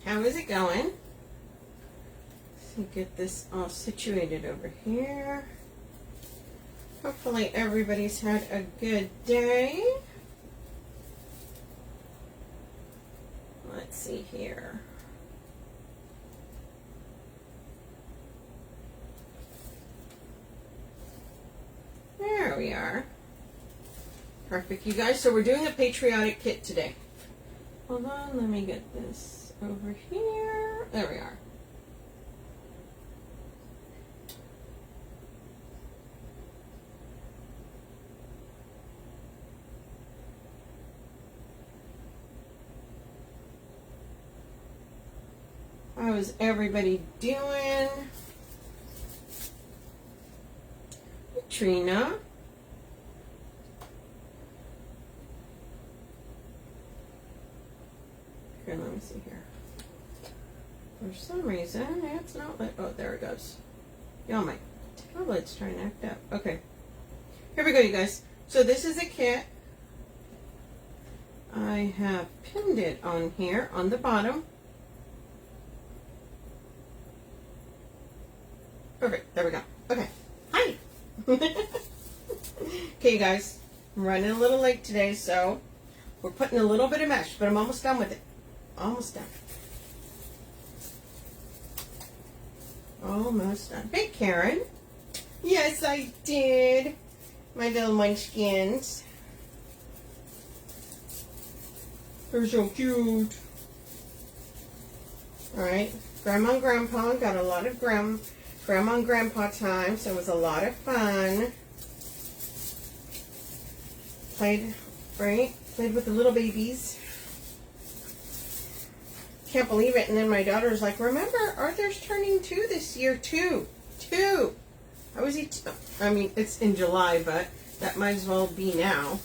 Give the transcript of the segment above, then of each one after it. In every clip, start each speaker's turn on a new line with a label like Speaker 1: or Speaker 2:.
Speaker 1: how is it going? Let's get this all situated over here. Hopefully everybody's had a good day. Let's see here. There we are. Perfect, you guys. So we're doing a patriotic kit today. Hold on, let me get this over here. There we are. How is everybody doing? Trina. Here, let me see here. For some reason, it's not like, oh, there it goes. Y'all, my tablet's trying to act up. Okay. Here we go, you guys. So this is a kit. I have pinned it on here on the bottom. Perfect. There we go. Okay. Hi. Okay, you guys. I'm running a little late today, so we're putting a little bit of mesh, but I'm almost done with it. Almost done. Almost done. Hey, Karen. Yes, I did. My little munchkins. They're so cute. Alright. Grandma and Grandpa got a lot of Grandma and Grandpa time, so it was a lot of fun. Played with the little babies. Can't believe it. And then my daughter's like, remember, Arthur's turning 2 this year, too. 2. How is he? I mean, it's in July, but that might as well be now.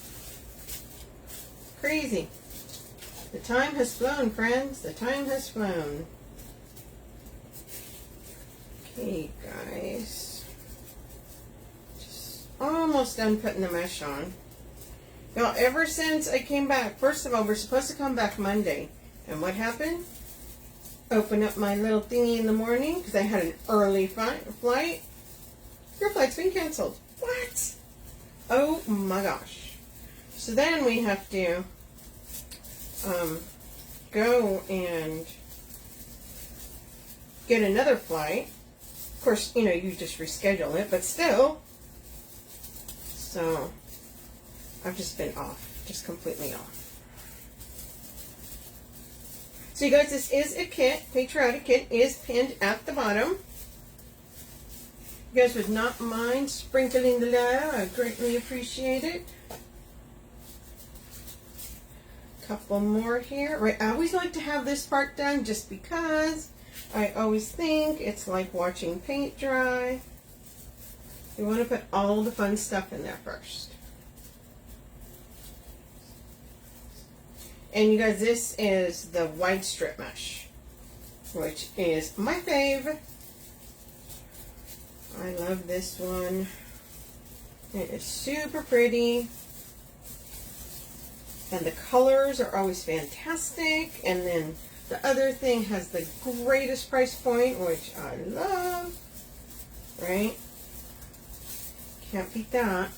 Speaker 1: Crazy. The time has flown, friends. The time has flown. Okay, guys. Just almost done putting the mesh on. Now, ever since I came back, first of all, we're supposed to come back Monday. And what happened? Open up my little thingy in the morning because I had an early flight. Your flight's been canceled. What? Oh my gosh. So then we have to go and get another flight. Of course, you know, you just reschedule it, but still. So I've just been off, just completely off. So you guys, this is a kit. Patriotic kit is pinned at the bottom. You guys would not mind sprinkling the love. I greatly appreciate it. Couple more here. Right, I always like to have this part done just because I always think it's like watching paint dry. You want to put all the fun stuff in there first. And you guys, this is the wide strip mesh, which is my fave. I love this one. It is super pretty. And the colors are always fantastic. And then the other thing has the greatest price point, which I love. Right? Can't beat that.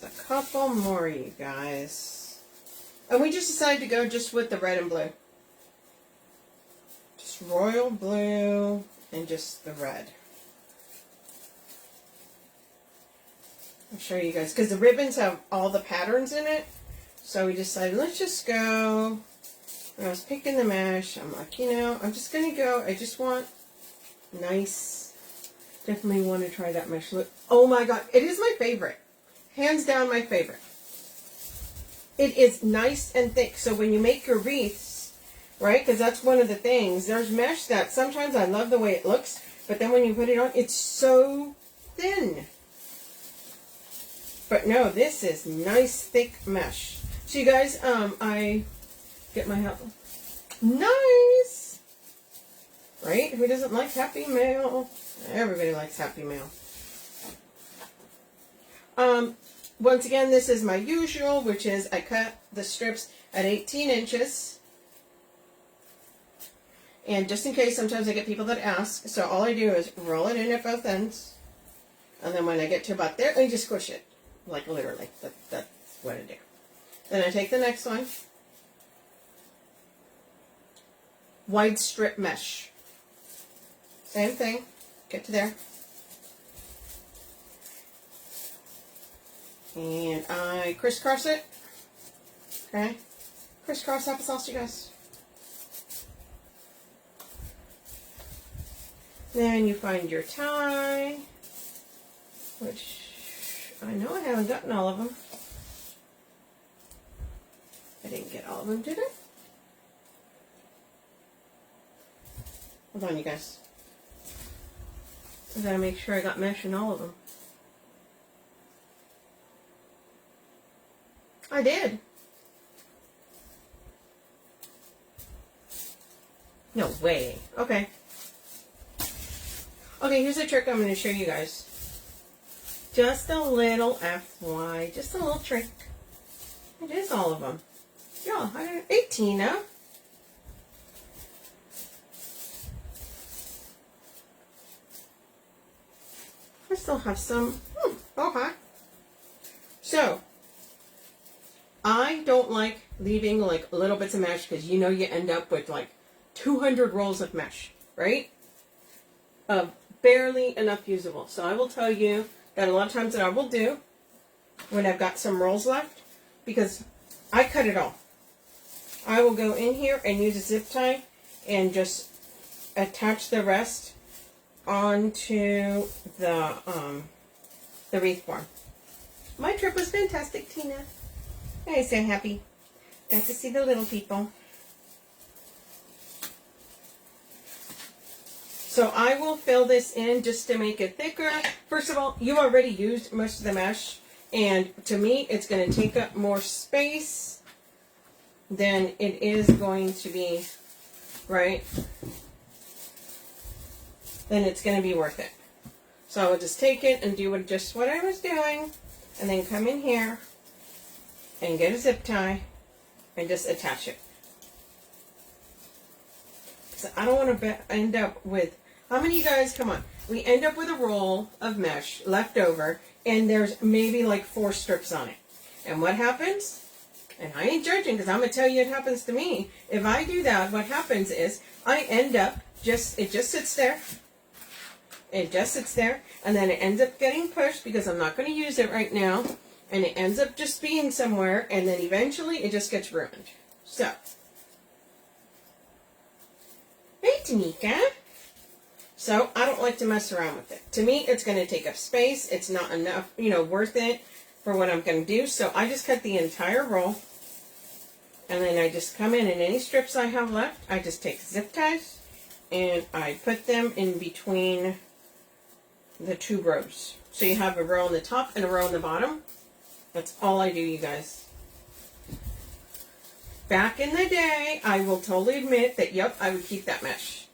Speaker 1: A couple more, you guys. And we just decided to go just with the red and blue. Just royal blue and just the red. I'll show you guys, because the ribbons have all the patterns in it. So we decided, let's just go. When I was picking the mesh, I'm like, you know, I'm just going to go. I just want nice. Definitely want to try that mesh look. Oh my God, it is my favorite. Hands down my favorite. It is nice and thick. So when you make your wreaths, right, because that's one of the things, there's mesh that sometimes I love the way it looks, but then when you put it on, it's so thin. But no, this is nice thick mesh. So you guys, I get my help. Nice! Right? Who doesn't like Happy Mail? Everybody likes Happy Mail. once again, this is my usual, which is I cut the strips at 18 inches. And just in case, sometimes I get people that ask, so all I do is roll it in at both ends. And then when I get to about there, I just squish it. Like literally, that's what I do. Then I take the next one. Wide strip mesh. Same thing. Get to there. And I crisscross it. Okay. Crisscross applesauce, you guys. Then you find your tie, which I know I haven't gotten all of them. I didn't get all of them, did I? Hold on, you guys. I gotta make sure I got mesh in all of them. I did. No way. Okay. Okay, here's a trick I'm going to show you guys. Just a little FY. Just a little trick. It is all of them. Yeah, 18 now. I still have some. Okay. So, I don't like leaving like little bits of mesh because you know you end up with like 200 rolls of mesh, right? Barely enough usable. So I will tell you that a lot of times that I will do when I've got some rolls left, because I cut it all. I will go in here and use a zip tie and just attach the rest onto the wreath form. My trip was fantastic, Tina. I'm so happy. Got to see the little people. So I will fill this in just to make it thicker. First of all, you already used most of the mesh, and to me, it's going to take up more space than it is going to be, right? Then it's going to be worth it. So I will just take it and do just what I was doing, and then come in here and get a zip tie and just attach it. So I don't want to end up with, how many of you guys, come on, we end up with a roll of mesh left over and there's maybe like 4 strips on it. And what happens? And I ain't judging because I'm going to tell you it happens to me. If I do that, what happens is I end up it just sits there. It just sits there and then it ends up getting pushed because I'm not going to use it right now. And it ends up just being somewhere and then eventually it just gets ruined. So. Hey, Tanika. So, I don't like to mess around with it. To me, it's going to take up space. It's not enough, worth it for what I'm going to do. So, I just cut the entire roll. And then I just come in and any strips I have left, I just take zip ties. And I put them in between the 2 rows. So, you have a row on the top and a row on the bottom. That's all I do, you guys. Back in the day, I will totally admit that, yep, I would keep that mesh.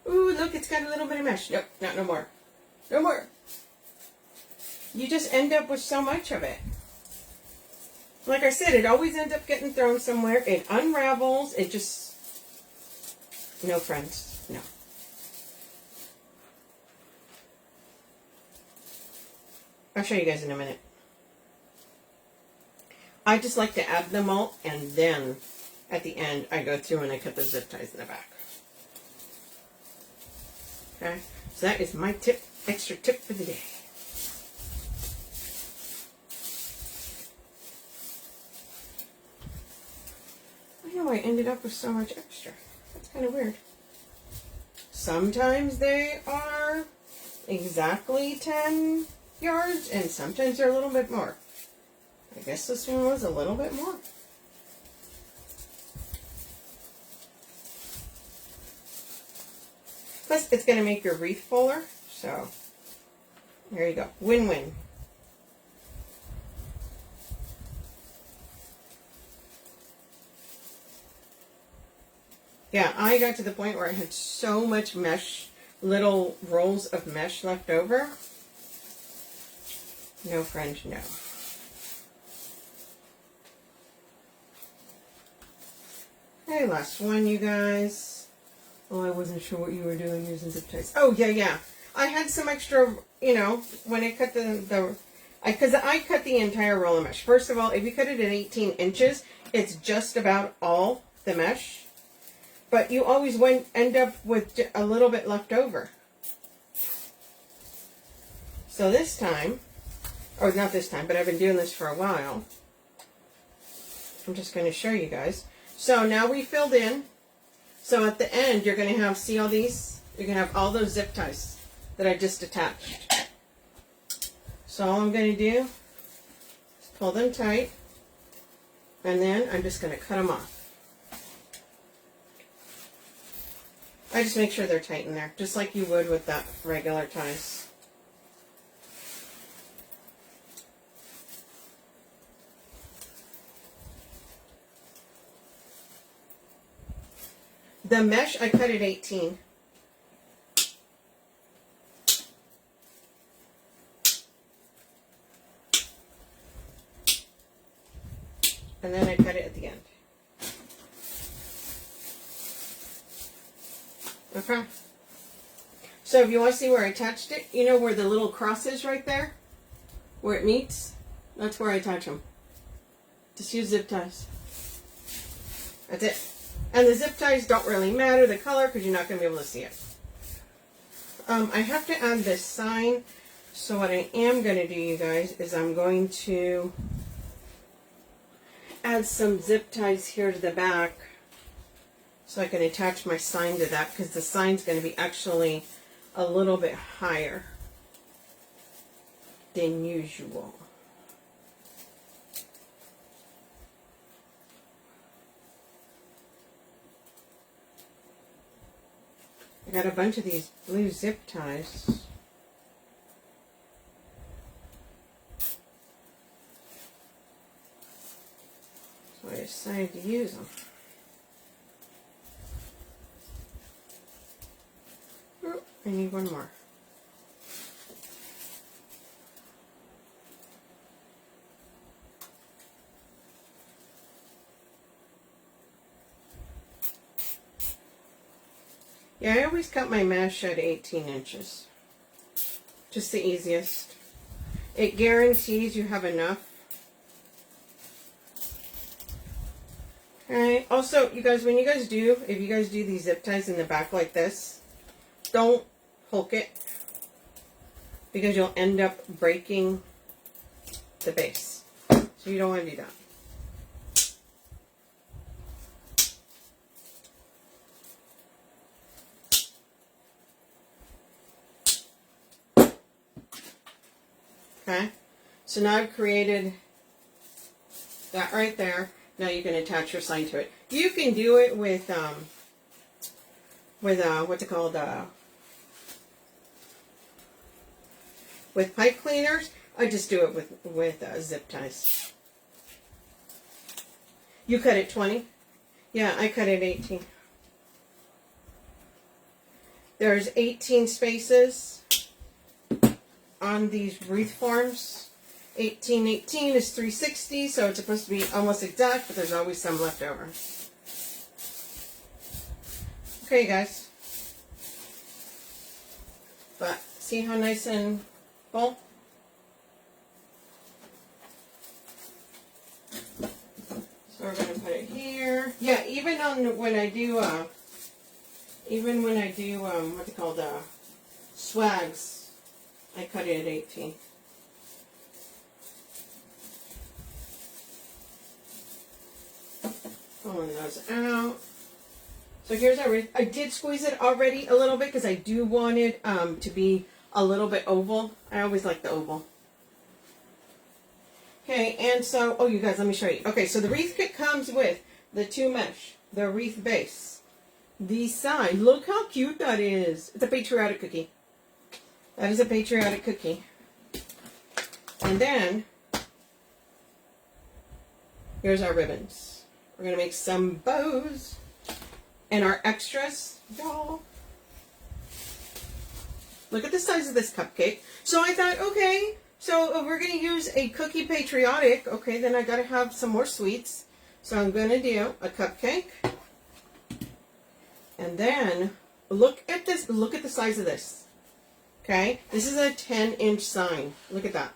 Speaker 1: Ooh, look, it's got a little bit of mesh. Nope, not no more. No more. You just end up with so much of it. Like I said, it always ends up getting thrown somewhere. It unravels. It just... No, friends. No. I'll show you guys in a minute. I just like to add them all, and then at the end, I go through and I cut the zip ties in the back. Okay, so that is my tip, extra tip for the day. I know I ended up with so much extra. That's kind of weird. Sometimes they are exactly 10 yards, and sometimes they're a little bit more. I guess this one was a little bit more. Plus, it's going to make your wreath fuller. So, there you go. Win-win. Yeah, I got to the point where I had so much mesh, little rolls of mesh left over. No, friend, no. Okay, last one, you guys. Oh, I wasn't sure what you were doing using zip ties. Oh, yeah. I had some extra, you know, when I cut because I cut the entire roll of mesh. First of all, if you cut it at 18 inches, it's just about all the mesh. But you always end up with a little bit left over. So this time, or not this time, but I've been doing this for a while. I'm just going to show you guys. So now we filled in. So at the end, you're going to have, see all these? You're going to have all those zip ties that I just attached. So all I'm going to do is pull them tight. And then I'm just going to cut them off. I just make sure they're tight in there, just like you would with that regular ties. The mesh, I cut at 18. And then I cut it at the end. Okay. So if you want to see where I attached it, you know where the little cross is right there? Where it meets? That's where I attach them. Just use zip ties. That's it. And the zip ties don't really matter, the color, because you're not going to be able to see it. I have to add this sign. So what I am going to do, you guys, is I'm going to add some zip ties here to the back so I can attach my sign to that, because the sign's going to be actually a little bit higher than usual. I got a bunch of these blue zip ties. So I decided to use them. Oh, I need one more. Yeah, I always cut my mesh at 18 inches. Just the easiest. It guarantees you have enough. Alright, also, you guys, when you guys do, if you guys do these zip ties in the back like this, don't hook it, because you'll end up breaking the base. So you don't want to do that. Okay, so now I've created that right there. Now you can attach your sign to it. You can do it with what's it called? With pipe cleaners. I just do it with zip ties. You cut it 20? Yeah, I cut it 18. There's 18 spaces on these wreath forms. 18 is 360, so it's supposed to be almost exact, but there's always some left over. Okay, guys. But see how nice and full? So we're going to put it here. Yeah, even on when I do what's it called, swags, I cut it at 18. Pulling those out. So here's our wreath. I did squeeze it already a little bit because I do want it to be a little bit oval. I always like the oval. Okay, and so, oh, you guys, let me show you. Okay, so the wreath kit comes with the 2 mesh, the wreath base, the sign. Look how cute that is. It's a patriotic cookie. That is a patriotic cookie. And then, here's our ribbons. We're going to make some bows. And our extras, y'all. Look at the size of this cupcake. So I thought, okay, so if we're going to use a cookie patriotic, okay, then I got to have some more sweets. So I'm going to do a cupcake. And then look at this. Look at the size of this. Okay, this is a 10-inch sign. Look at that.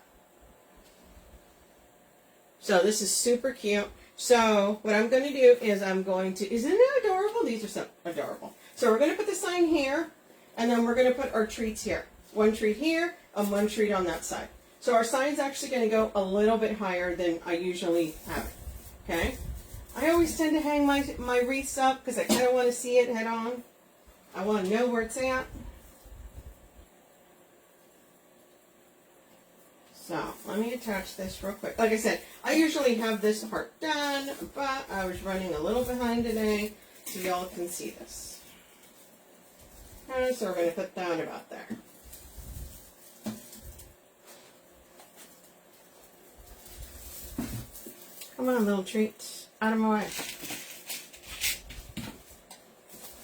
Speaker 1: So this is super cute. So what I'm going to do is I'm going to, isn't it adorable? These are so adorable. So we're going to put the sign here, and then we're going to put our treats here. One treat here, and one treat on that side. So our sign's actually going to go a little bit higher than I usually have it. Okay? I always tend to hang my wreaths up because I kind of want to see it head on. I want to know where it's at. So let me attach this real quick. Like I said, I usually have this part done, but I was running a little behind today, so y'all can see this. Okay, so we're going to put that about there. Come on, little treats. Out of my way.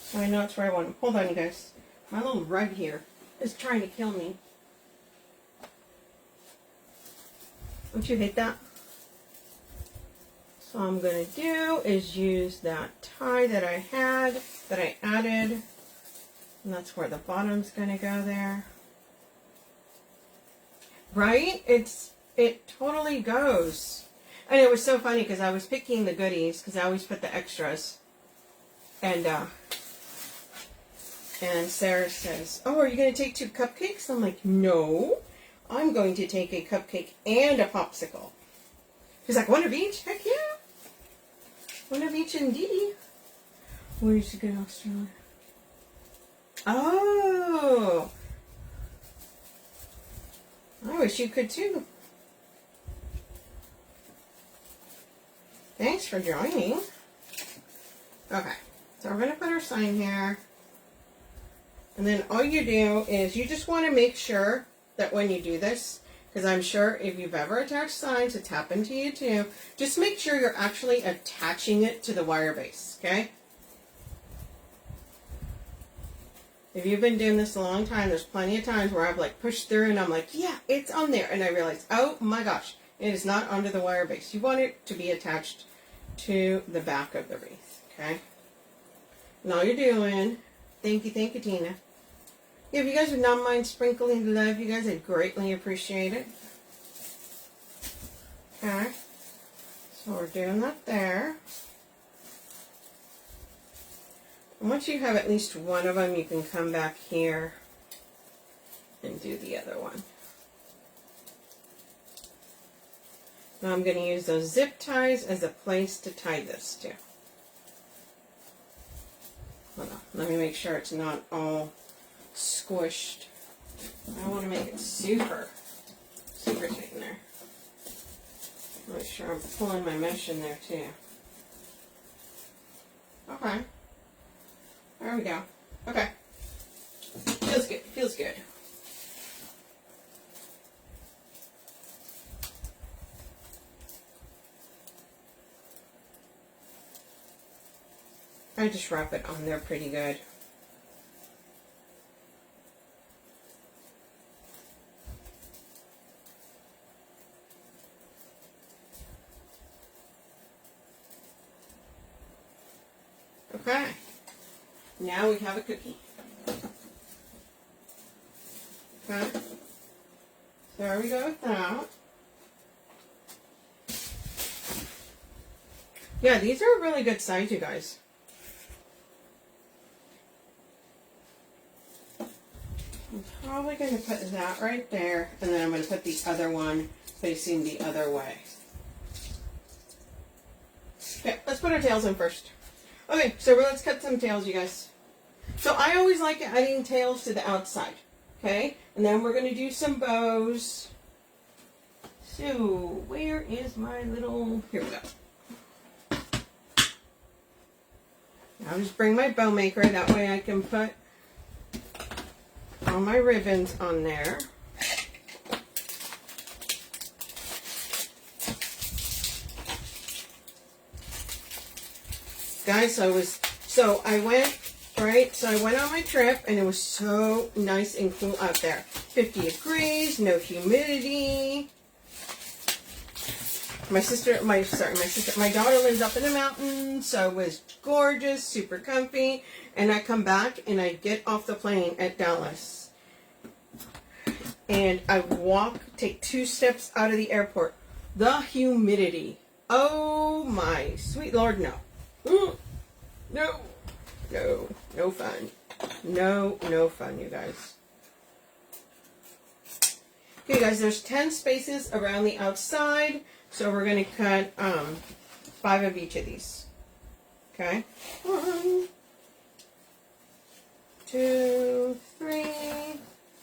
Speaker 1: So I know it's where I want them. Hold on, you guys. My little rug here is trying to kill me. Don't you hate that? So all I'm going to do is use that tie that I had, that I added. And that's where the bottom's going to go there. Right? It totally goes. And it was so funny because I was picking the goodies because I always put the extras. And Sarah says, "Oh, are you going to take 2 cupcakes?" I'm like, "No. I'm going to take a cupcake and a popsicle." She's like, "One of each?" Heck yeah. One of each indeed. Where did you go, Australia? Oh. I wish you could too. Thanks for joining. Okay. So we're going to put our sign here. And then all you do is you just want to make sure that when you do this, because I'm sure if you've ever attached signs, it's happened to you too, just make sure you're actually attaching it to the wire base, okay? If you've been doing this a long time, there's plenty of times where I've like pushed through and I'm like, yeah, it's on there. And I realize, oh my gosh, it is not under the wire base. You want it to be attached to the back of the wreath, okay? And all you're doing, thank you, Tina. If you guys would not mind sprinkling the love, you guys, I'd greatly appreciate it. Okay. So we're doing that there. And once you have at least one of them, you can come back here and do the other one. Now I'm going to use those zip ties as a place to tie this to. Hold on. Let me make sure it's not all squished. I want to make it super tight in there. Make sure I'm pulling my mesh in there too. Okay. There we go. Okay. Feels good. Feels good. I just wrap it on there pretty good. Okay, now we have a cookie. Okay, so there we go with that. Yeah, these are a really good size, you guys. I'm probably going to put that right there, and then I'm going to put the other one facing the other way. Okay, let's put our tails in first. Okay, so let's cut some tails, you guys. So I always like adding tails to the outside, okay? And then we're going to do some bows. So, where is my little... Here we go. I'll just bring my bow maker. That way I can put all my ribbons on there. Guys, so I went on my trip and it was so nice and cool out there. 50 degrees, no humidity. My daughter lives up in the mountains, so it was gorgeous, super comfy. And I come back and I get off the plane at Dallas. And I take 2 steps out of the airport. The humidity. Oh my sweet Lord, no. No. No fun. No fun, you guys. Okay, guys, there's 10 spaces around the outside. So we're going to cut 5 of each of these. Okay? 1, 2, 3,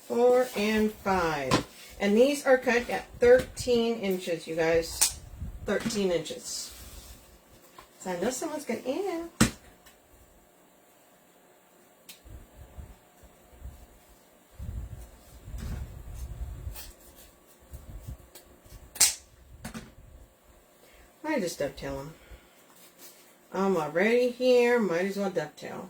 Speaker 1: 4, and 5. And these are cut at 13 inches, you guys. 13 inches. So I know someone's going to ask. I just dovetail them. I'm already here. Might as well dovetail.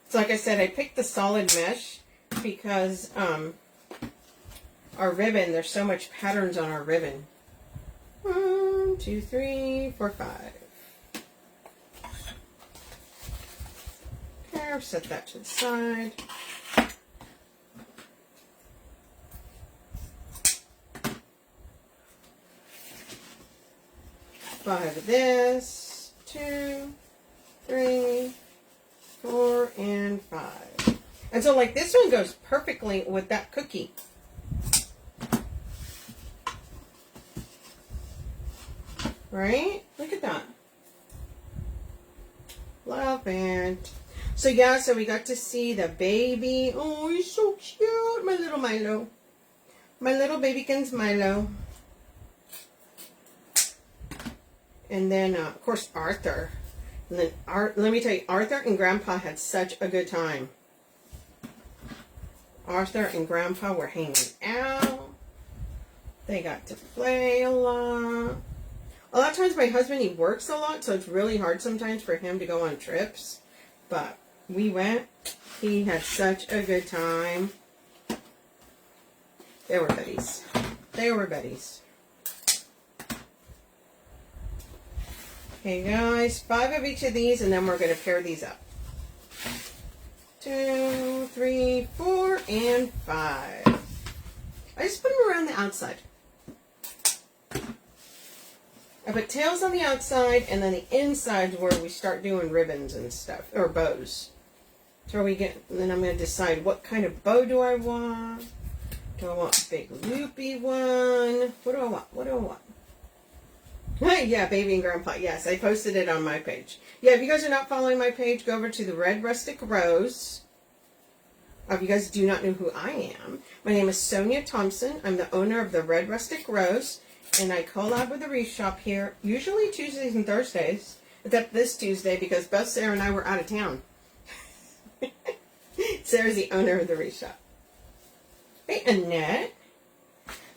Speaker 1: So like I said, I picked the solid mesh because our ribbon, there's so much patterns on our ribbon. 1, 2, 3, 4, 5. Okay, I'll set that to the side. Five of this, 2, 3, 4, and 5. And so like this one goes perfectly with that cookie. Right? Look at that. Love it. So yeah, so we got to see the baby. Oh, he's so cute. My little Milo. My little babykins Milo. And then, of course, Arthur. And then, let me tell you, Arthur and Grandpa had such a good time. Arthur and Grandpa were hanging out. They got to play a lot. A lot of times my husband, he works a lot, so it's really hard sometimes for him to go on trips. But we went. He had such a good time. They were buddies. They were buddies. Okay, guys, 5 of each of these, and then we're going to pair these up. 2, 3, 4, and 5. I just put them around the outside. I put tails on the outside, and then the inside's where we start doing ribbons and stuff, or bows. So and then I'm going to decide what kind of bow do I want. Do I want a big loopy one? What do I want? What do I want? Yeah, Baby and Grandpa. Yes, I posted it on my page. Yeah, if you guys are not following my page, go over to the Red Rustic Rose. If you guys do not know who I am, my name is Sonia Thompson. I'm the owner of the Red Rustic Rose, and I collab with the Wreath Shop here, usually Tuesdays and Thursdays, except this Tuesday because Beth, Sarah, and I were out of town. Sarah's the owner of the Wreath Shop. Hey, Annette.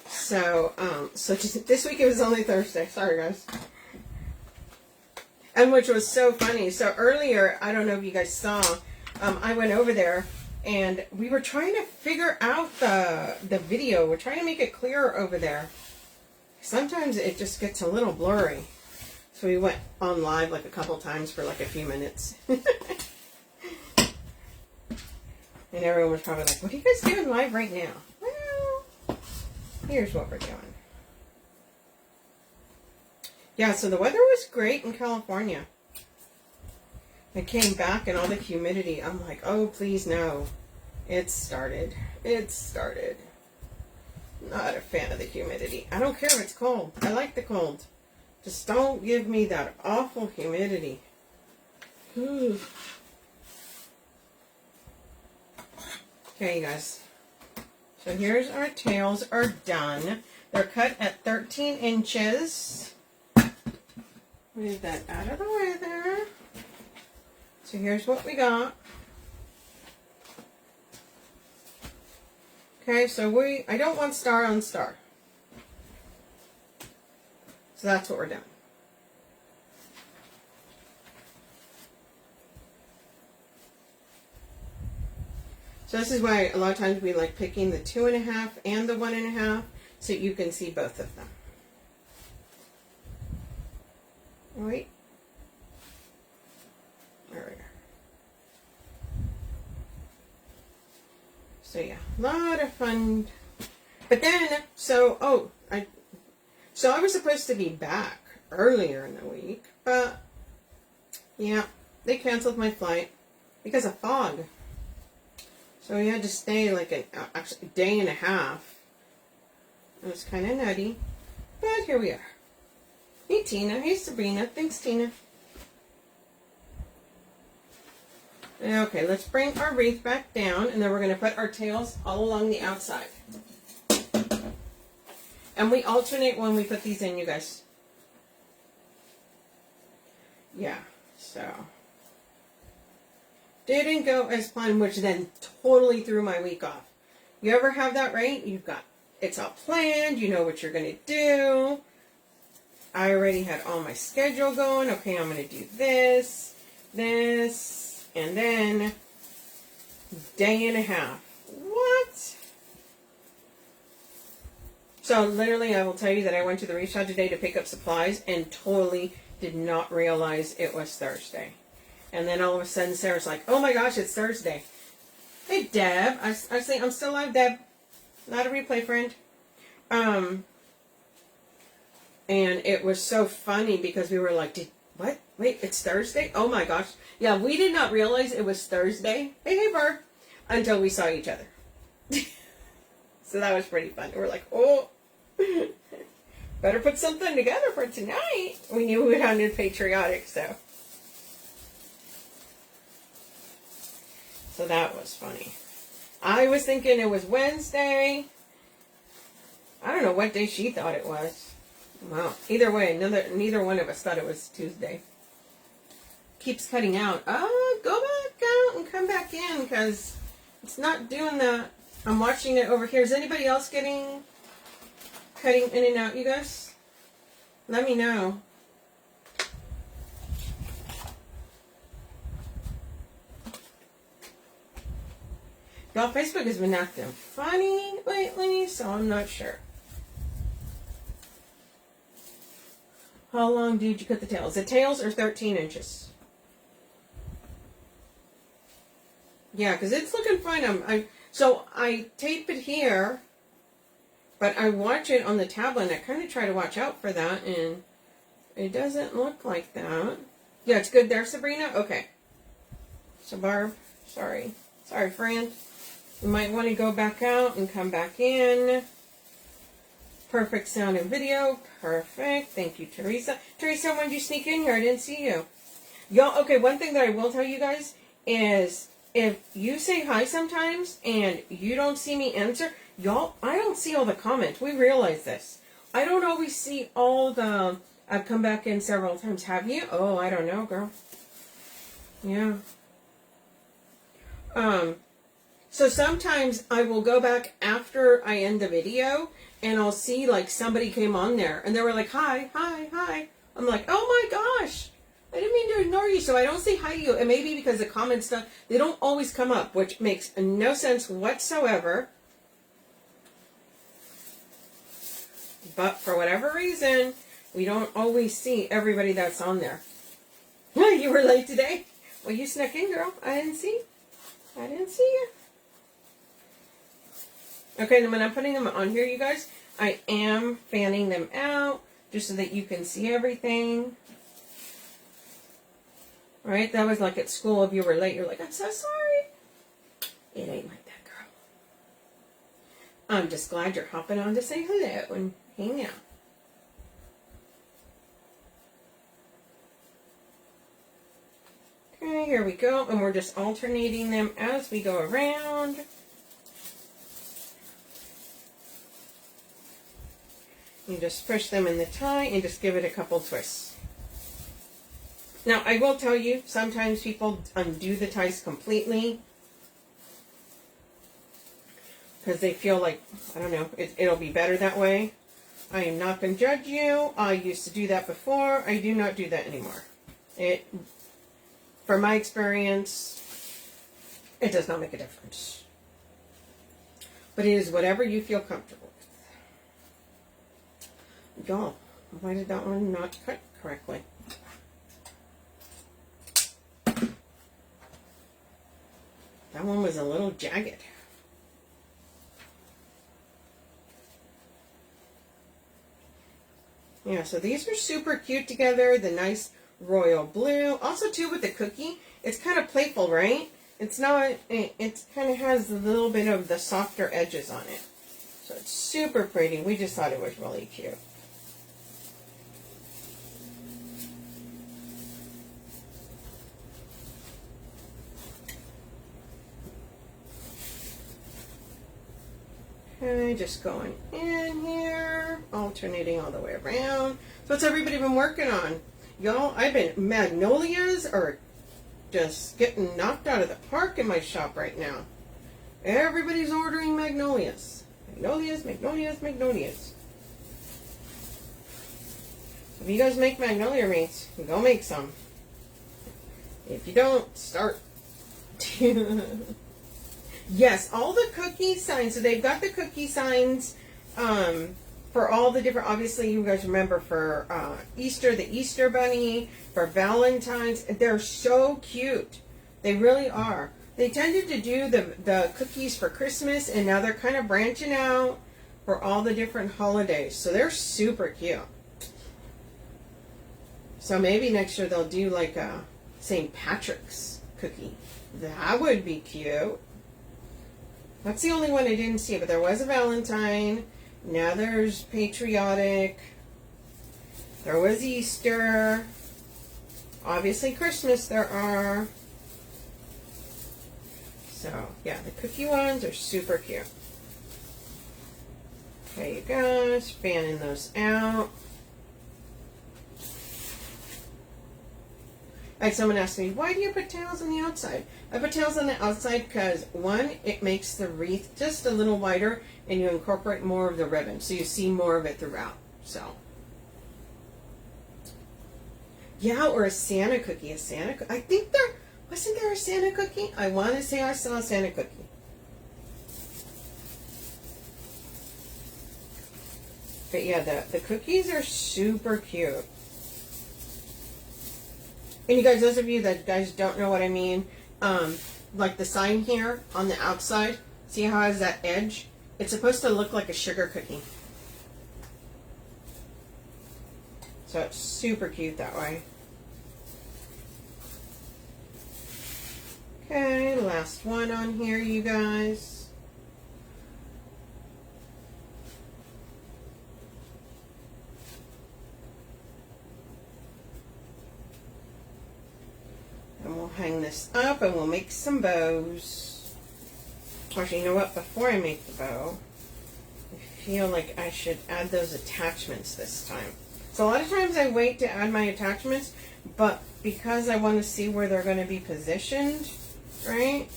Speaker 1: So just, this week it was only Thursday. Sorry, guys. And which was so funny. So earlier, I don't know if you guys saw, I went over there and we were trying to figure out the video. We're trying to make it clearer over there. Sometimes it just gets a little blurry. So we went on live like a couple times for like a few minutes. And everyone was probably like, what are you guys doing live right now? Well, here's what we're doing. Yeah, so the weather was great in California. I came back and all the humidity, I'm like, oh, please no. It started. It started. Not a fan of the humidity. I don't care if it's cold. I like the cold. Just don't give me that awful humidity. Okay, you guys. So here's our tails are done. They're cut at 13 inches. Move that out of the way there. So here's what we got. Okay, so I don't want star on star. So that's what we're doing. So this is why a lot of times we like picking the 2.5 and the 1.5. so you can see both of them. Wait. There we go. So yeah, a lot of fun. But then, so I was supposed to be back earlier in the week, but yeah, they canceled my flight because of fog. So we had to stay like actually a day and a half. It was kind of nutty, but here we are. Hey Tina, hey Sabrina, thanks Tina. Okay, let's bring our wreath back down, and then we're going to put our tails all along the outside. And we alternate when we put these in, you guys. Yeah, so. Didn't go as planned, which then totally threw my week off. You ever have that, right? It's all planned, you know what you're going to do. I already had all my schedule going. Okay, I'm going to do this, and then day and a half. What? So literally, I will tell you that I went to the Wreath Shop today to pick up supplies and totally did not realize it was Thursday. And then all of a sudden, Sarah's like, "Oh my gosh, it's Thursday." Hey, Deb. I say I'm still live, Deb. Not a replay, friend. And it was so funny because we were like, what? Wait, it's Thursday? Oh my gosh. Yeah, we did not realize it was Thursday. Hey, Barb. Until we saw each other. So that was pretty fun. We're like, oh, better put something together for tonight. We knew we sounded patriotic, so. So that was funny. I was thinking it was Wednesday. I don't know what day she thought it was. Wow. Either way, neither one of us thought it was Tuesday. Keeps cutting out. Oh, go back out and come back in because it's not doing that. I'm watching it over here. Is anybody else cutting in and out, you guys? Let me know. Y'all, Facebook has been acting funny lately, so I'm not sure. How long did you cut the tails? The tails are 13 inches. Yeah, because it's looking fine. So I tape it here, but I watch it on the tablet, and I kind of try to watch out for that, and it doesn't look like that. Yeah, it's good there, Sabrina? Okay. So, Barb, sorry. Sorry, friend. You might want to go back out and come back in. Perfect sound and video. Perfect. Thank you, Teresa. Teresa, when did you sneak in here? I didn't see you. Y'all, okay, one thing that I will tell you guys is if you say hi sometimes and you don't see me answer, y'all, I don't see all the comments. We realize this. I don't always see all the... I've come back in several times. Have you? Oh, I don't know, girl. Yeah. So sometimes I will go back after I end the video and I'll see like somebody came on there and they were like, hi, hi, hi. I'm like, oh my gosh, I didn't mean to ignore you. So I don't say hi to you. And maybe because the comment stuff, they don't always come up, which makes no sense whatsoever. But for whatever reason, we don't always see everybody that's on there. You were late today? Well, you snuck in, girl. I didn't see you. Okay, and when I'm putting them on here, you guys, I am fanning them out just so that you can see everything. Right? That was like at school. If you were late, you're like, I'm so sorry. It ain't like that, girl. I'm just glad you're hopping on to say hello and hang out. Okay, here we go. And we're just alternating them as we go around. You just push them in the tie and just give it a couple twists. Now, I will tell you, sometimes people undo the ties completely because they feel like, I don't know, it'll be better that way. I am not going to judge you. I used to do that before. I do not do that anymore. From my experience, it does not make a difference. But it is whatever you feel comfortable with. Y'all, why did that one not cut correctly? That one was a little jagged. Yeah, so these are super cute together. The nice royal blue. Also, too, with the cookie, it's kind of playful, right? It's not, it kind of has a little bit of the softer edges on it. So it's super pretty. We just thought it was really cute. Okay, just going in here, alternating all the way around. So what's everybody been working on? Y'all, magnolias are just getting knocked out of the park in my shop right now. Everybody's ordering magnolias. Magnolias, magnolias, magnolias. If you guys make magnolia wreaths, go make some. If you don't, start. Yes, all the cookie signs. So they've got the cookie signs for all the different, obviously you guys remember for Easter, the Easter Bunny, for Valentine's. They're so cute. They really are. They tended to do the cookies for Christmas, and now they're kind of branching out for all the different holidays. So they're super cute. So maybe next year they'll do like a St. Patrick's cookie. That would be cute. That's the only one I didn't see, but there was a Valentine. Now there's Patriotic. There was Easter. Obviously Christmas there are. So, yeah, the cookie ones are super cute. There you go. Spanning those out. Like someone asked me, why do you put tails on the outside? I put tails on the outside because, one, it makes the wreath just a little wider and you incorporate more of the ribbon. So you see more of it throughout. So, yeah, or a Santa cookie. I think wasn't there a Santa cookie? I want to say I saw a Santa cookie. But yeah, the cookies are super cute. And you guys, those of you that guys don't know what I mean, like the sign here on the outside, see how it has that edge? It's supposed to look like a sugar cookie. So it's super cute that way. Okay, last one on here, you guys. And we'll hang this up and we'll make some bows. Actually, you know what? Before I make the bow, I feel like I should add those attachments this time. So a lot of times I wait to add my attachments, but because I want to see where they're going to be positioned, right?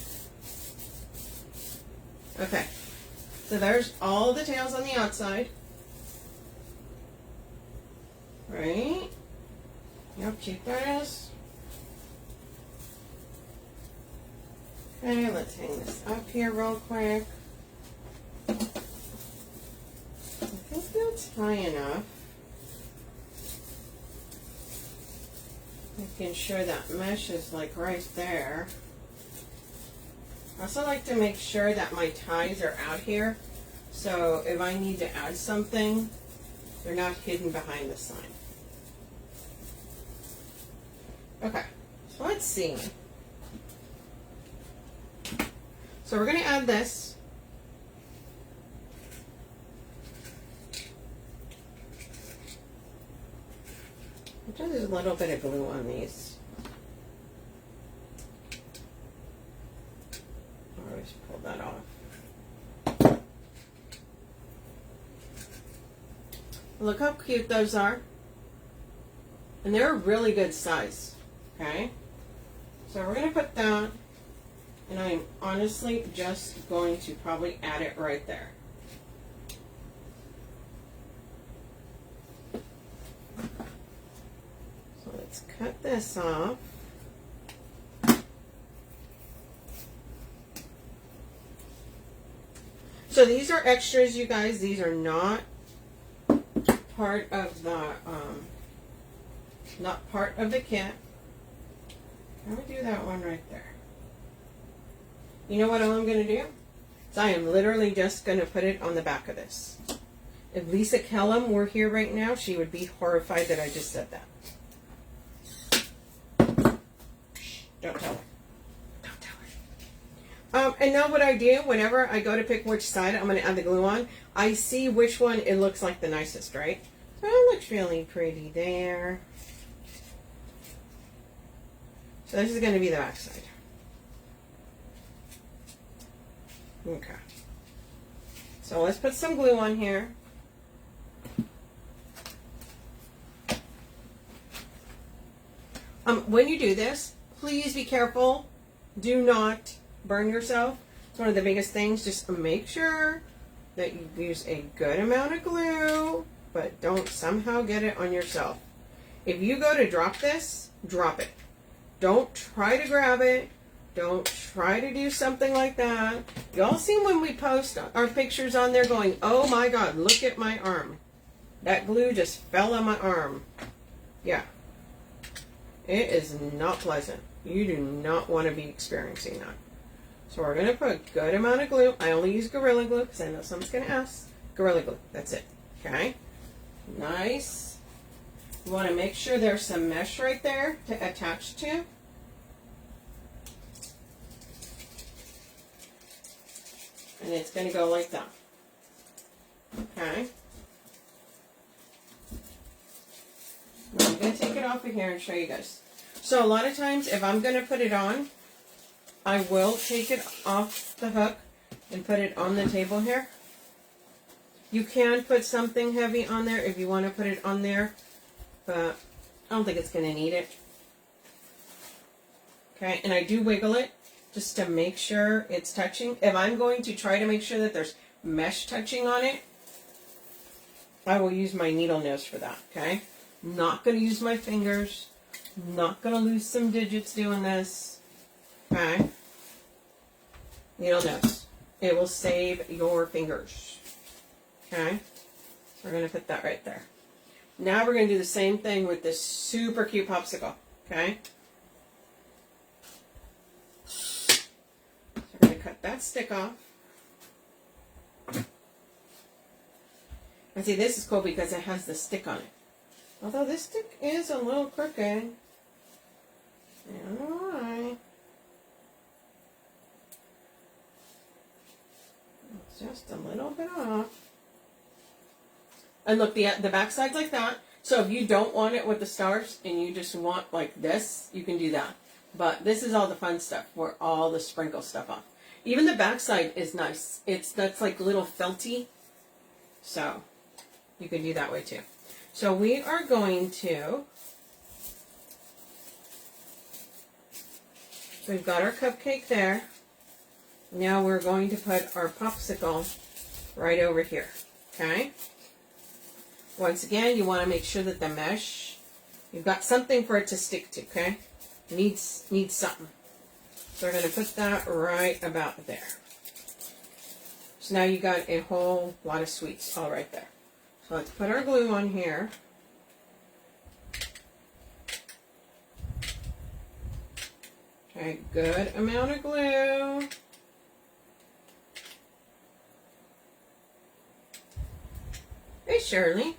Speaker 1: Okay. So there's all the tails on the outside. Right? You know how cute that is? Okay, let's hang this up here real quick. I think that's high enough. Making sure that mesh is like right there. I also like to make sure that my ties are out here. So if I need to add something, they're not hidden behind the sign. Okay, so let's see. So we're going to add this. There's a little bit of glue on these. I always pull that off. Look how cute those are. And they're a really good size. Okay? So we're going to put that. And I'm honestly just going to probably add it right there. So let's cut this off. So these are extras, you guys. These are not part of the, not part of the kit. I'm going to do that one right there. You know what all I'm going to do? So I am literally just going to put it on the back of this. If Lisa Kellum were here right now, she would be horrified that I just said that. Don't tell her. Don't tell her. And now what I do, whenever I go to pick which side I'm going to add the glue on, I see which one it looks like the nicest, right? So it looks really pretty there. So this is going to be the back side. Okay. So let's put some glue on here. When you do this, please be careful. Do not burn yourself. It's one of the biggest things. Just make sure that you use a good amount of glue, but don't somehow get it on yourself. If you go to drop this, drop it. Don't try to grab it. Don't try to do something like that. Y'all see when we post our pictures on there going, oh my God, look at my arm. That glue just fell on my arm. Yeah. It is not pleasant. You do not want to be experiencing that. So we're going to put a good amount of glue. I only use Gorilla Glue because I know someone's going to ask. Gorilla Glue. That's it. Okay. Nice. You want to make sure there's some mesh right there to attach to. And it's going to go like that. Okay. Now I'm going to take it off of here and show you guys. So a lot of times if I'm going to put it on, I will take it off the hook and put it on the table here. You can put something heavy on there if you want to put it on there, but I don't think it's going to need it. Okay, and I do wiggle it just to make sure it's touching. If I'm going to try to make sure that there's mesh touching on it, I will use my needle nose for that, okay? Not going to use my fingers. Not going to lose some digits doing this, okay? Needle nose. It will save your fingers, okay? So we're going to put that right there. Now we're going to do the same thing with this super cute popsicle, okay? So we're going to cut that stick off. And see, this is cool because it has the stick on it. Although this stick is a little crooked. I don't know why. It's just a little bit off. And look, the back side's like that. So if you don't want it with the stars and you just want like this, you can do that. But this is all the fun stuff where all the sprinkle stuff off. Even the back side is nice. That's like little felty. So you can do that way too. So we are going to, we've got our cupcake there. Now we're going to put our popsicle right over here, okay? Once again, you want to make sure that the mesh, you've got something for it to stick to, okay? Needs something. So we're going to put that right about there. So now you got a whole lot of sweets all right there. So let's put our glue on here. Okay, good amount of glue. Hey, Shirley.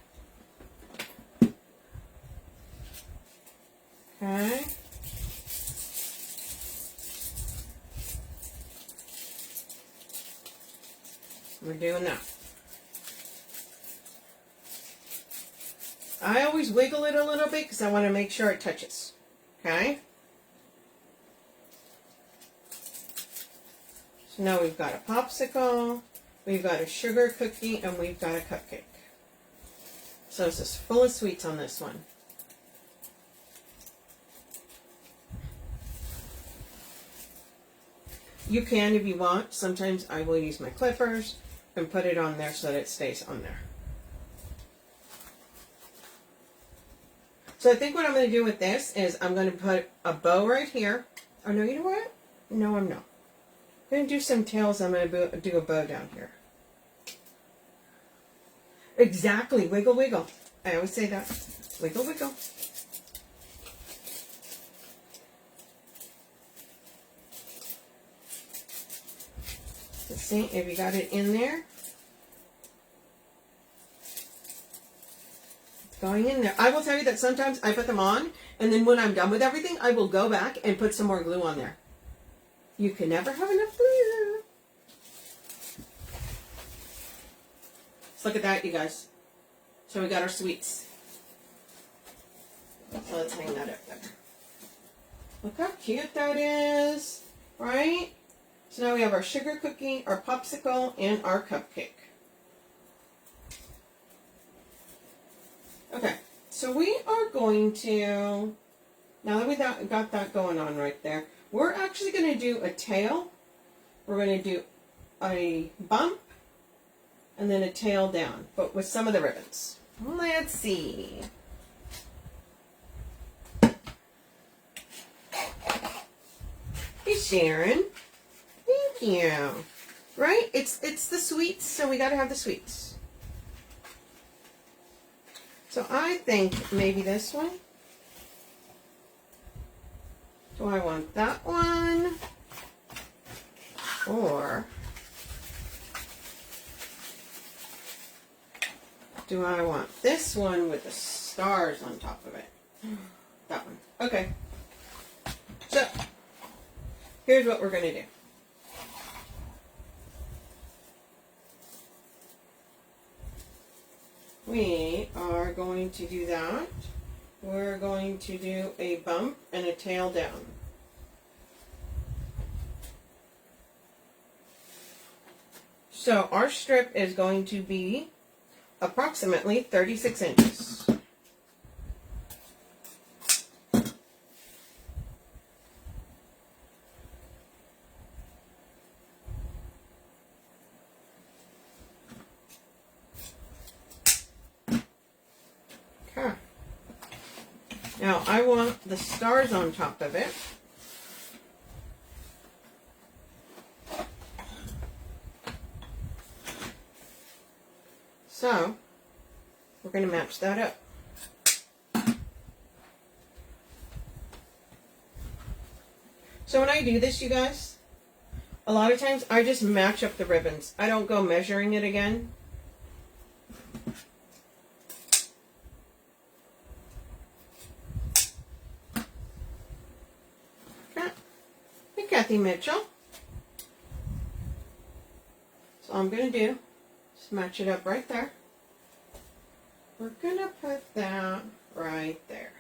Speaker 1: Okay. We're doing that. I always wiggle it a little bit because I want to make sure it touches. Okay? So now we've got a popsicle, we've got a sugar cookie, and we've got a cupcake. So it's just full of sweets on this one. You can if you want. Sometimes I will use my clippers and put it on there so that it stays on there. So I think what I'm going to do with this is I'm going to put a bow right here. Oh, no, you know what? No, I'm not. I'm going to do some tails. I'm going to do a bow down here. Exactly. Wiggle, wiggle. I always say that. Wiggle, wiggle. Let's see if you got it in there. It's going in there. I will tell you that sometimes I put them on, and then when I'm done with everything, I will go back and put some more glue on there. You can never have enough glue. Let's look at that, you guys. So we got our sweets. So let's hang that up there. Look how cute that is, right? So now we have our sugar cookie, our popsicle, and our cupcake. Okay, so we are going to, now that we got that going on right there, we're actually going to do a tail. We're going to do a bump and then a tail down, but with some of the ribbons. Let's see. Hey, Sharon. Thank you. Right? It's the sweets, so we got to have the sweets. So I think maybe this one. Do I want that one? Or do I want this one with the stars on top of it? That one. Okay. So, here's what we're going to do. We are going to do that. We're going to do a bump and a tail down. So our strip is going to be approximately 36 inches. Okay. Now I want the stars on top of it. So we're going to match that up. So when I do this, you guys, a lot of times I just match up the ribbons. I don't go measuring it again. Okay. Hey, Kathy Mitchell. So all I'm going to do is match it up right there. We're going to put that right there.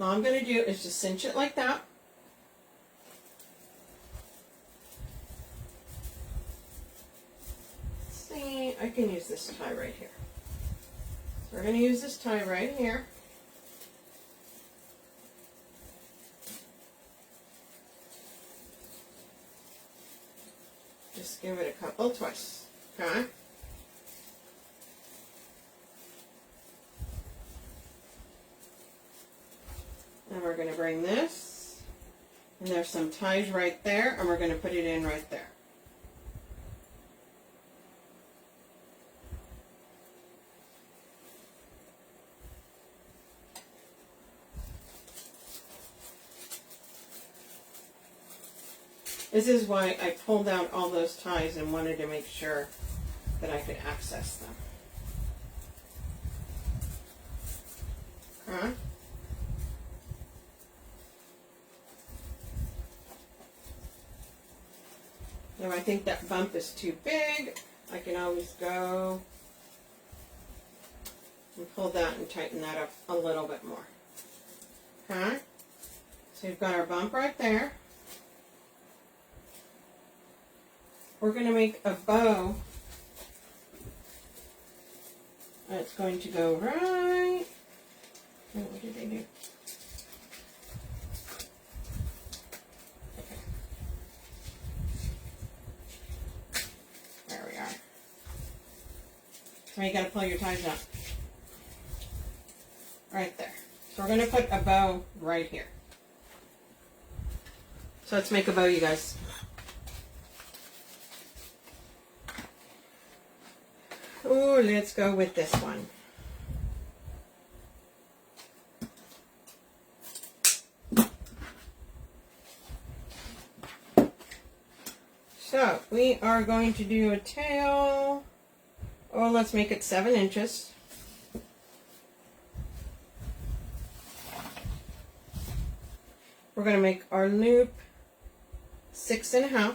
Speaker 1: All I'm going to do is just cinch it like that. Let's see, I can use this tie right here. So we're going to use this tie right here. Just give it a couple twists, okay? And we're going to bring this, and there's some ties right there, and we're going to put it in right there. This is why I pulled out all those ties and wanted to make sure that I could access them. Okay. Now I think that bump is too big. I can always go and pull that and tighten that up a little bit more. Okay. So we've got our bump right there. We're going to make a bow. And it's going to go right. Oh, what did they do? Okay. There we are. So you got to pull your ties up. Right there. So we're going to put a bow right here. So let's make a bow, you guys. Oh, let's go with this one. So, we are going to do a tail. Oh, let's make it 7 inches. We're going to make our loop 6.5.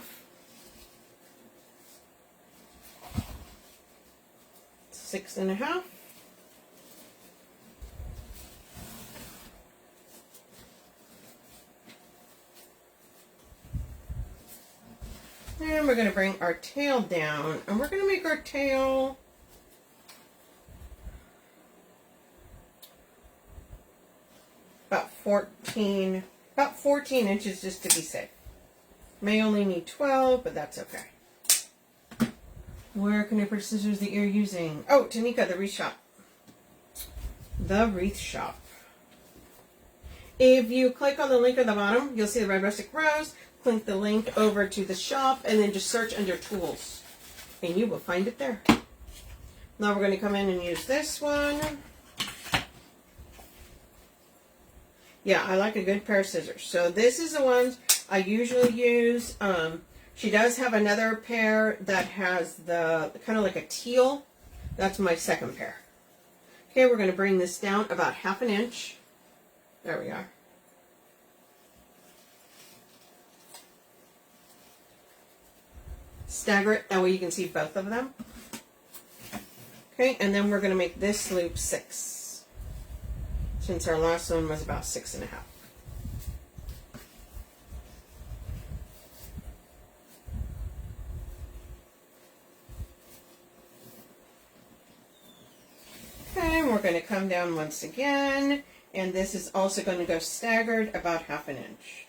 Speaker 1: 6.5. And we're going to bring our tail down, and we're going to make our tail about 14 inches just to be safe. May only need 12, but that's okay. Where can I purchase scissors that you're using? Oh, Tanika, the Wreath Shop. The Wreath Shop. If you click on the link at the bottom, you'll see the red rustic rose. Click the link over to the shop, and then just search under tools, and you will find it there. Now we're going to come in and use this one. Yeah, I like a good pair of scissors. So this is the ones I usually use. She does have another pair that has the kind of like a teal. That's my second pair. Okay, we're going to bring this down about 1/2 inch. There we are. Stagger it, that way you can see both of them. Okay, and then we're going to make this loop 6, since our last one was about 6.5. Okay, and we're going to come down once again, and this is also going to go staggered about 1/2 inch.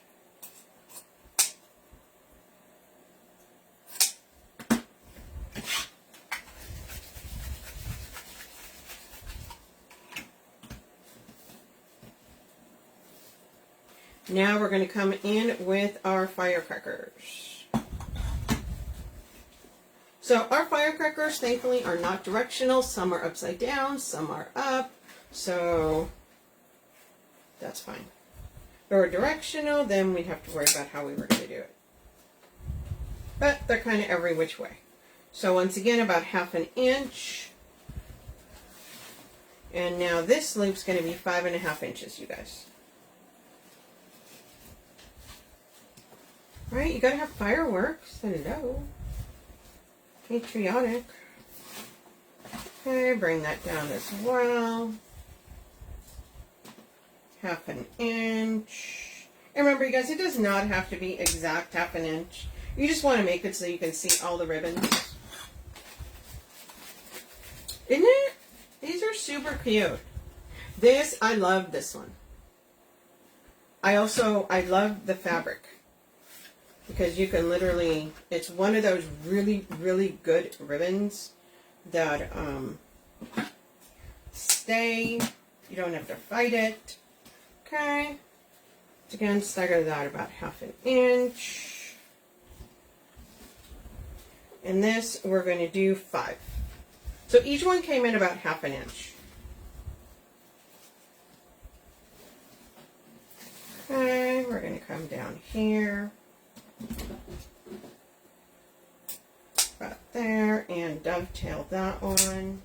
Speaker 1: Now we're going to come in with our firecrackers. So our firecrackers, thankfully, are not directional. Some are upside down, some are up. So that's fine. If they were directional, then we'd have to worry about how we were going to do it. But they're kind of every which way. So once again, about 1/2 inch. And now this loop's going to be 5.5 inches, you guys. Right, you gotta have fireworks. Hello. Patriotic. Okay, bring that down as well. 1/2 inch. And remember, you guys, it does not have to be exact 1/2 inch. You just want to make it so you can see all the ribbons. Isn't it? These are super cute. This, I love this one. I love the fabric. Because you can literally, it's one of those really, really good ribbons that stay. You don't have to fight it. Okay. So again, stagger that about 1/2 inch. And this, we're going to do 5. So each one came in about 1/2 inch. Okay, we're going to come down here. About there, and dovetail that one.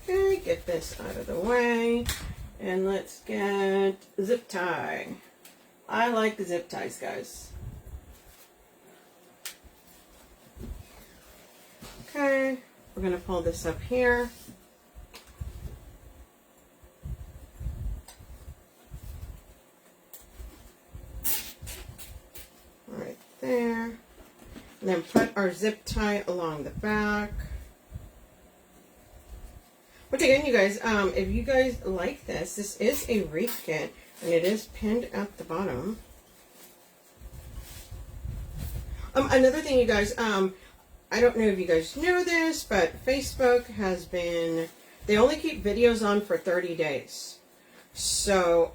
Speaker 1: Okay, get this out of the way, and let's get zip tie. I like the zip ties, guys. Okay, we're going to pull this up here. Right there. And then put our zip tie along the back. But again, you guys, if you guys like this, this is a wreath kit, and it is pinned at the bottom. Another thing, you guys, I don't know if you guys know this, but Facebook has been, they only keep videos on for 30 days. So,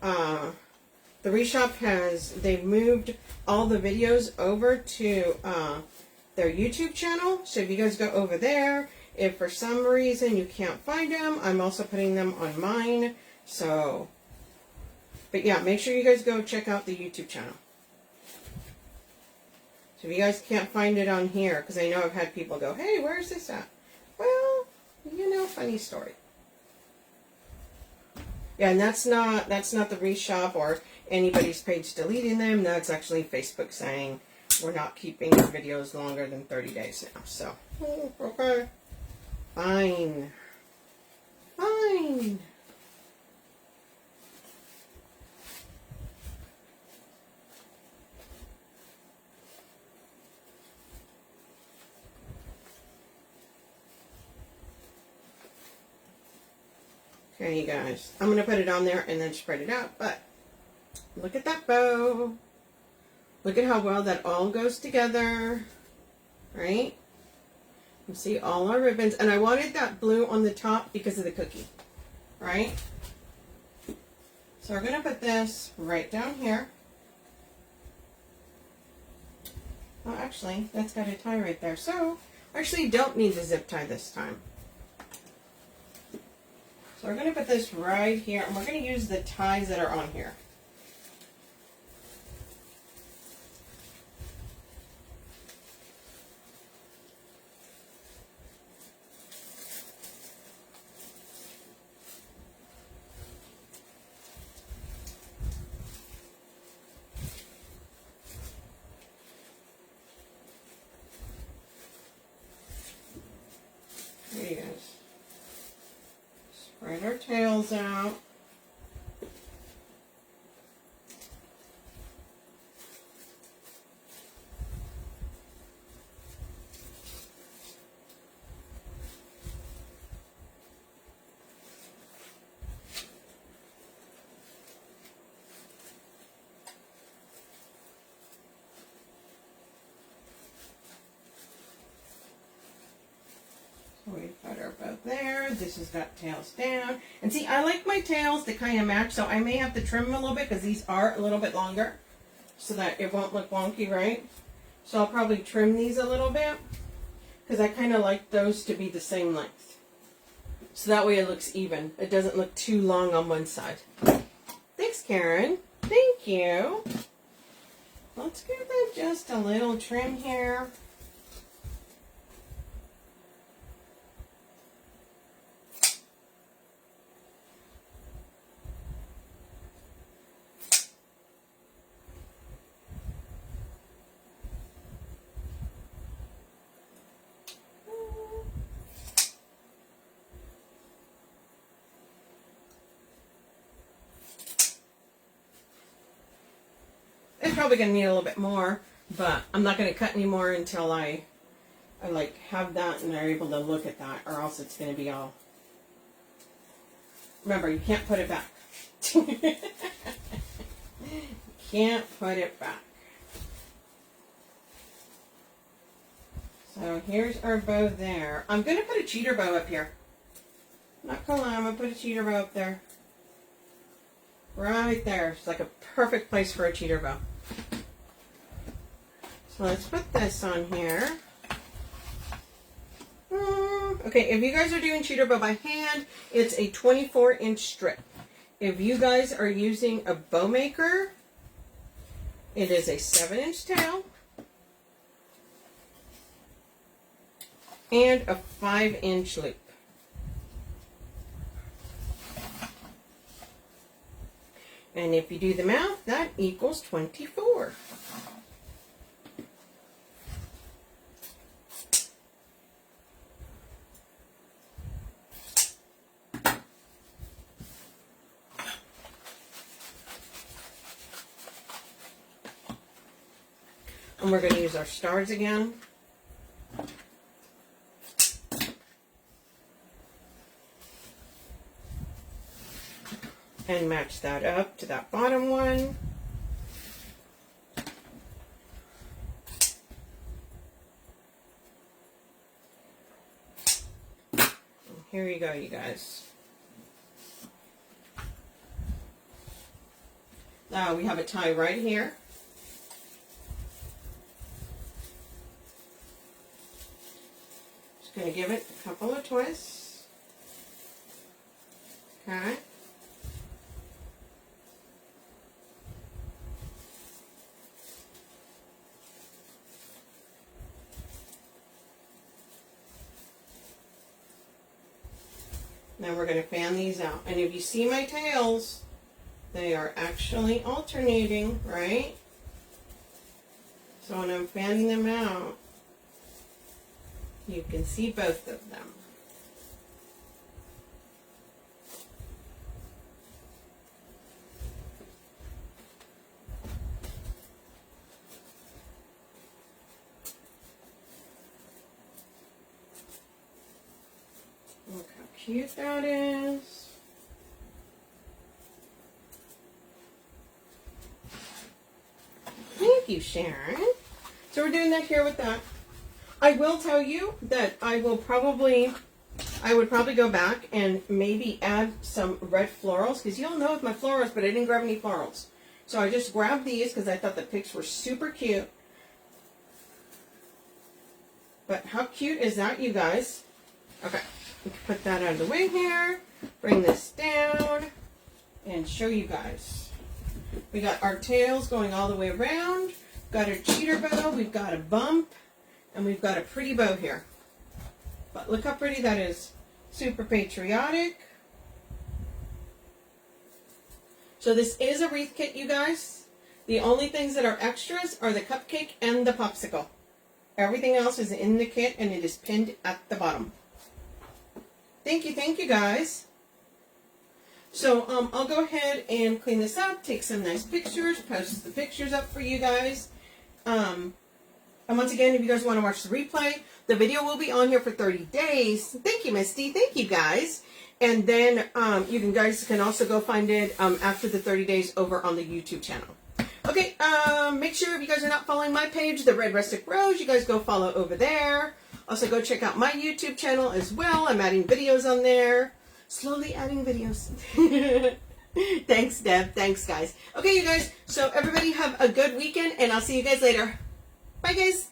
Speaker 1: the Wreath Shop they've moved all the videos over to their YouTube channel. So if you guys go over there, if for some reason you can't find them, I'm also putting them on mine. So, but yeah, make sure you guys go check out the YouTube channel. So if you guys can't find it on here, because I know I've had people go, hey, where's this at? Well, you know, funny story. Yeah, and that's not the Wreath Shop or anybody's page deleting them. That's actually Facebook saying we're not keeping your videos longer than 30 days now. So, okay. Fine. Fine. Okay, you guys. I'm going to put it on there and then spread it out. But look at that bow. Look at how well that all goes together. Right? You see all our ribbons. And I wanted that blue on the top because of the cookie. Right? So we're going to put this right down here. Oh, actually, that's got a tie right there. So, I actually don't need the zip tie this time. So we're going to put this right here, and we're going to use the ties that are on here. There you go. Spread our tails out. We put our bow there. This has got tails down. And see, I like my tails to kind of match, so I may have to trim them a little bit because these are a little bit longer so that it won't look wonky, right? So I'll probably trim these a little bit because I kind of like those to be the same length. So that way it looks even. It doesn't look too long on one side. Thanks, Karen. Thank you. Let's give that just a little trim here. It's probably going to need a little bit more, but I'm not going to cut any more until I like have that and they're able to look at that, or else it's going to be all... Remember, you can't put it back. You can't put it back. So here's our bow there. I'm going to put a cheater bow up here. Not gonna lie, I'm going to put a cheater bow up there. Right there. It's like a perfect place for a cheater bow. So let's put this on here. Okay, if you guys are doing cheater bow by hand, it's a 24-inch strip. If you guys are using a bow maker, it is a 7-inch tail and a 5-inch loop. And if you do the math, that equals 24. And we're going to use our stars again. And match that up to that bottom one. And here you go, you guys. We have a tie right here. Just going to give it a couple of twists. Okay. Now we're going to fan these out. And if you see my tails, they are actually alternating, right? So when I'm fanning them out, you can see both of them. Look how cute that is. Thank you, Sharon. So we're doing that here with that. I will tell you that I would probably go back and maybe add some red florals, because you'll know with my florals, but I didn't grab any florals. So I just grabbed these because I thought the pics were super cute. But how cute is that, you guys? Okay, we can put that out of the way here. Bring this down and show you guys. We got our tails going all the way around. Got our cheater bow. We've got a bump. And we've got a pretty bow here. But look how pretty that is. Super patriotic. So this is a wreath kit, you guys. The only things that are extras are the cupcake and the popsicle. Everything else is in the kit and it is pinned at the bottom. Thank you guys. So I'll go ahead and clean this up, take some nice pictures, post the pictures up for you guys. And once again, if you guys want to watch the replay, the video will be on here for 30 days. Thank you, Misty. Thank you, guys. And then you guys can also go find it after the 30 days over on the YouTube channel. Okay, make sure if you guys are not following my page, The Red Rustic Rose, you guys go follow over there. Also, go check out my YouTube channel as well. I'm adding videos on there. Slowly adding videos. Thanks, Deb. Thanks, guys. Okay, you guys. So everybody have a good weekend, and I'll see you guys later. Bye, guys.